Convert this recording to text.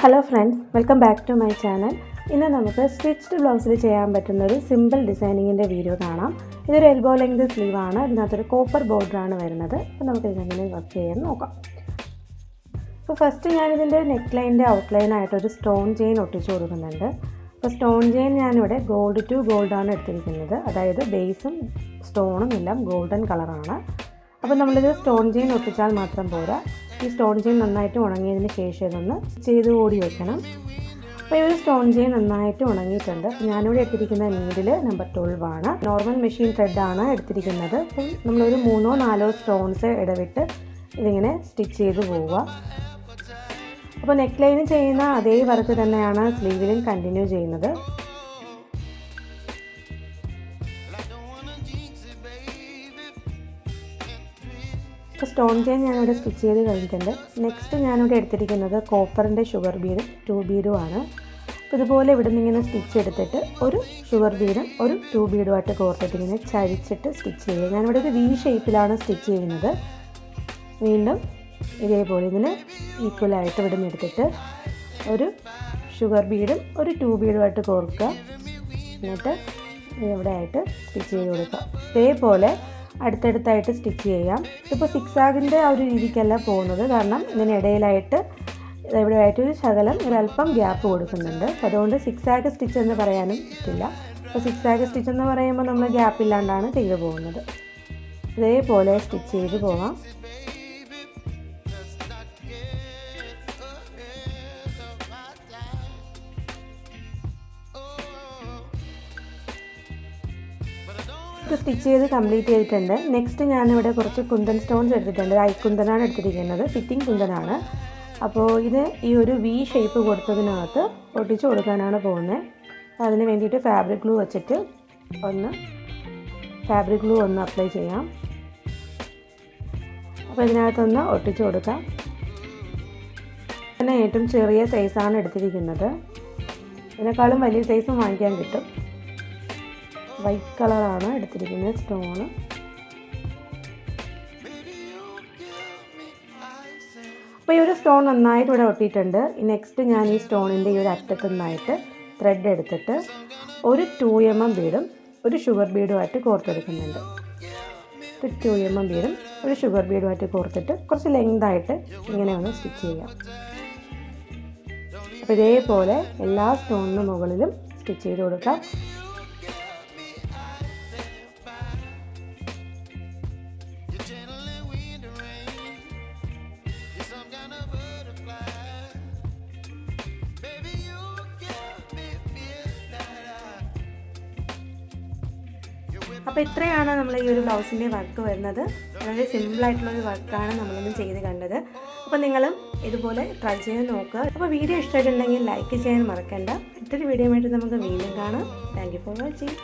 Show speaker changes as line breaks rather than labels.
Hello friends, welcome back to my channel. ഇന്ന് നമുക്ക് stitched ബ്ലൗസിൽ ചെയ്യാൻ പറ്റുന്ന ഒരു സിമ്പിൾ ഡിസൈനിങ്ങിൻ്റെ വീഡിയോ കാണാം. ഇതൊരു എൽബോ ലെങ്ത് സ്ലീവാണ്. ഇതിനകത്തൊരു കോപ്പർ ബോർഡറാണ് വരുന്നത്. അപ്പോൾ നമുക്കിതെങ്ങനെ വർക്ക് ചെയ്യാൻ നോക്കാം. അപ്പോൾ ഫസ്റ്റ് ഞാനിതിൻ്റെ നെക്ക് ലൈനിൻ്റെ ഔട്ട്ലൈനായിട്ടൊരു സ്റ്റോൺ ചെയിൻ ഒട്ടിച്ചു കൊടുക്കുന്നുണ്ട്. അപ്പോൾ സ്റ്റോൺ ചെയിൻ ഞാനിവിടെ ഗോൾഡ് ടു ഗോൾഡാണ് എടുത്തിരിക്കുന്നത്. അതായത് ബേസും സ്റ്റോണും എല്ലാം ഗോൾഡൻ കളറാണ്. അപ്പോൾ നമ്മളിത് സ്റ്റോൺ ചെയിൻ ഒട്ടിച്ചാൽ മാത്രം പോരാ, ഈ സ്റ്റോൺ ചെയിൻ നന്നായിട്ട് ഉണങ്ങിയതിന് ശേഷം ഇതൊന്ന് ചെയ്ത് ഓടി വയ്ക്കണം. അപ്പോൾ ഈ ഒരു സ്റ്റോൺ ചെയിൻ നന്നായിട്ട് ഉണങ്ങിയിട്ടുണ്ട്. ഞാനിവിടെ എടുത്തിരിക്കുന്ന നീഡിൽ നമ്പർ 12 ആണ്. നോർമൽ മെഷീൻ ത്രെഡാണ് എടുത്തിരിക്കുന്നത്. അപ്പം നമ്മളൊരു 3-4 സ്റ്റോൺസ് ഇടവിട്ട് ഇതിങ്ങനെ സ്റ്റിച്ച് ചെയ്ത് പോവുക. അപ്പോൾ നെക്ക് ലൈന് ചെയ്യുന്ന അതേ വർക്ക് തന്നെയാണ് സ്ലീവിലും കണ്ടിന്യൂ ചെയ്യുന്നത്. ഇപ്പോൾ സ്റ്റോൺ ചെയിൻ ഞാനിവിടെ സ്റ്റിച്ച് ചെയ്ത് കഴിഞ്ഞിട്ടുണ്ട്. നെക്സ്റ്റ് ഞാനിവിടെ എടുത്തിരിക്കുന്നത് കോപ്പറിൻ്റെ ഷുഗർ ബീഡും 2 ബീഡും ആണ്. അപ്പോൾ ഇതുപോലെ ഇവിടെ നിന്ന് ഇങ്ങനെ സ്റ്റിച്ച് എടുത്തിട്ട് ഒരു ഷുഗർ ബീഡും ഒരു 2 ബീഡുമായിട്ട് കോർത്തിട്ട് ഇങ്ങനെ ചരിച്ചിട്ട് സ്റ്റിച്ച് ചെയ്യുക. ഞാനിവിടെ ഒരു വി ഷേപ്പിലാണ് സ്റ്റിച്ച് ചെയ്യുന്നത്. വീണ്ടും ഇതേപോലെ ഇതിന് ഈക്വലായിട്ട് ഇവിടെ നിന്ന് എടുത്തിട്ട് ഒരു ഷുഗർ ബീഡും ഒരു 2 ബീഡുമായിട്ട് കോർക്കുക. എന്നിട്ട് ഇവിടെ ആയിട്ട് സ്റ്റിച്ച് ചെയ്ത് കൊടുക്കുക. ഇതേപോലെ അടുത്തടുത്തായിട്ട് സ്റ്റിച്ച് ചെയ്യാം. ഇപ്പോൾ സിക്സാഗിൻ്റെ ആ ഒരു രീതിക്കല്ല പോകുന്നത്, കാരണം ഇതിന് ഇടയിലായിട്ട് ഇവിടെയായിട്ട് ഒരു ശകലം ഒരല്പം ഗ്യാപ്പ് കൊടുക്കുന്നുണ്ട്. അപ്പോൾ അതുകൊണ്ട് സിക്സാഗ് സ്റ്റിച്ച് എന്ന് പറയാനും പറ്റില്ല. അപ്പോൾ സിക്സാഗ് സ്റ്റിച്ച് എന്ന് പറയുമ്പോൾ നമ്മൾ ഗ്യാപ്പ് ഇല്ലാണ്ടാണ് ചെയ്തു പോകുന്നത്. ഇതേപോലെ സ്റ്റിച്ച് ചെയ്ത് പോകാം. സ്റ്റിച്ച് ചെയ്ത് കംപ്ലീറ്റ് ചെയ്തിട്ടുണ്ട്. നെക്സ്റ്റ് ഞാനിവിടെ കുറച്ച് കുന്തൻ സ്റ്റോൺസ് എടുത്തിട്ടുണ്ട്. ഐക്കുന്തനാണ് എടുത്തിരിക്കുന്നത്, ഫിറ്റിംഗ് കുന്തനാണ്. അപ്പോൾ ഇത് ഈ ഒരു വി ഷേപ്പ് കൊടുത്തതിനകത്ത് ഒട്ടിച്ച് കൊടുക്കാനാണ് പോകുന്നത്. അതിന് വേണ്ടിയിട്ട് ഫാബ്രിക് ഗ്ലൂ വെച്ചിട്ട് ഫാബ്രിക് ഗ്ലൂ ഒന്ന് അപ്ലൈ ചെയ്യാം. അപ്പോൾ ഇതിനകത്തൊന്ന് ഒട്ടിച്ച് കൊടുക്കാം. പിന്നെ ഏറ്റവും ചെറിയ സൈസാണ് എടുത്തിരിക്കുന്നത്. ഇതിനേക്കാളും വലിയ സൈസും വാങ്ങിക്കാൻ കിട്ടും. വൈറ്റ് കളറാണ് എടുത്തിരിക്കുന്നത് സ്റ്റോണ്. അപ്പോൾ ഈ ഒരു സ്റ്റോൺ നന്നായിട്ട് ഇവിടെ ഒട്ടിയിട്ടുണ്ട്. നെക്സ്റ്റ് ഞാൻ ഈ സ്റ്റോണിൻ്റെ ഈ ഒരു അറ്റത്തു നിന്നായിട്ട് ത്രെഡ് എടുത്തിട്ട് ഒരു 2 mm ബീഡും ഒരു ഷുഗർ ബീഡുമായിട്ട് കോർത്തെടുക്കുന്നുണ്ട്. 2 mm ബീഡും ഒരു ഷുഗർ ബീഡുമായിട്ട് കോർത്തിട്ട് കുറച്ച് ലെങ്തായിട്ട് ഇങ്ങനെ ഒന്ന് സ്റ്റിച്ച് ചെയ്യാം. അപ്പോൾ ഇതേപോലെ എല്ലാ സ്റ്റോണിന് മുകളിലും സ്റ്റിച്ച് ചെയ്ത് കൊടുക്കാം. അപ്പോൾ ഇത്രയാണ് നമ്മൾ ഈ ഒരു ബ്ലൗസിൻ്റെ വർക്ക് വരുന്നത്. വളരെ സിമ്പിളായിട്ടുള്ളൊരു വർക്കാണ് നമ്മളിന്ന് ചെയ്ത് കണ്ടത്. അപ്പോൾ നിങ്ങളും ഇതുപോലെ ട്രൈ ചെയ്ത് നോക്കുക. അപ്പോൾ വീഡിയോ ഇഷ്ടമായിട്ടുണ്ടെങ്കിൽ ലൈക്ക് ചെയ്യാൻ മറക്കണ്ട. മറ്റൊരു വീഡിയോ ആയിട്ട് നമുക്ക് വീണ്ടും കാണാം. Thank you for watching.